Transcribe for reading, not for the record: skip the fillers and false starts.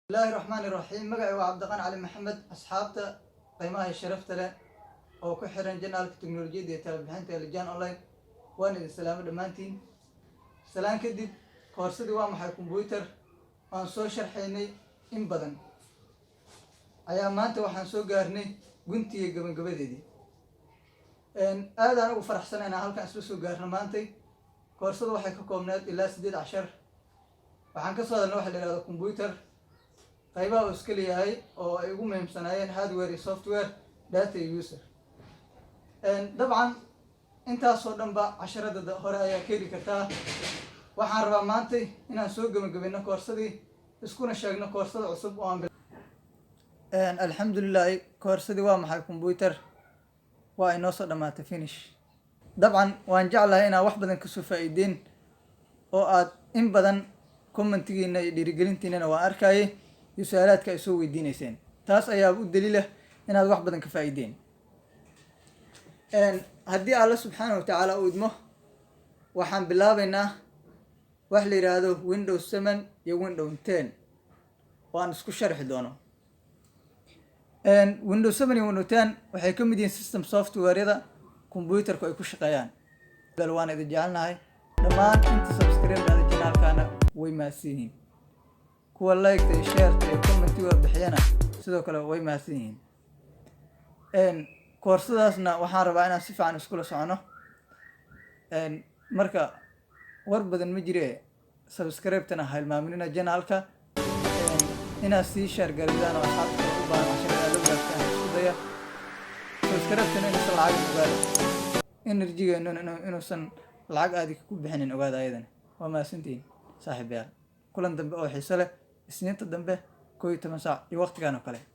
الله الرحمن الرحيم مقعي وعبد القان علي محمد أصحابته قيمة الشرفت له أو كحرن جنال التكنولوجيا دي تلبحنت لجان أونلاين وأنا السلام دمانتين سلام كدب كورسدي وامحي كمبيوتر وأن سو شرحيني إن بدن أيام ما أنت وحن سو قارني قنتي قبل قبل دي إن هذا أنا وفرح سنة أنا هل كان سو قارنا ما أنتي كورسدي وحي كومنات إلا 16 وحن كسر النوح اللي هذا كمبيوتر qaybaha uu iska leeyahay oo ay ugu muhiimsanaayeen hardware iyo software data user dabcan intaasoo dhanba casharada hore ayaa ka heli kartaa. waxaan rabaa maanta inaan soo gabagabayno koorsadii iskuna sheegno koorsada cusub oo aan alxamdulilah koorsadii waa maxay computer waa inoo soo dhamaatay finish. dabcan waan jeclahay inaad wax badan kasoo faa'iideen oo aad in badan commentigiina iyo dhiirigelintiinana waan arkayay su'aalaadka ay soo weydiinayseen taas ayaa u daliil ah inaad wax badan ka faa'iideen. haddii alla subxaanahu watacaala uu idmo waxaan bilaabaynaa wax la yidhaahdo windows 7 iyo windows 10 oo aan isku sharxi doono. windows 7 iyo windows 10 waxay ka mid yihiin system software-yada computerku ay ku shaqeeyaan. waan idin jecelnahay dhammaan inta subscribe-da channelkana way mahadsanyihiin, kuwa like iyo share iyo comment iyo bixiyana sidoo kale way mahadsan yihiin. koorsadaasna waxaan rabaa inaan si fiican iskula socono. marka war badan ma jire subscribe-tana ha hilmaaminina channelka, inaad sii share gareydaan oo asxaabta u baahan casharada loo gaarsiin isku daya. subscribe-tana inaysan lacag ogaado energy-geenu inuusan lacag aadi ku bixinin ogaada ayadana. waa mahadsantihiin saaxiibayaal. kulan dambe oo xiiso leh isniinta dambe 11 saac iyo waqtigan oo kale.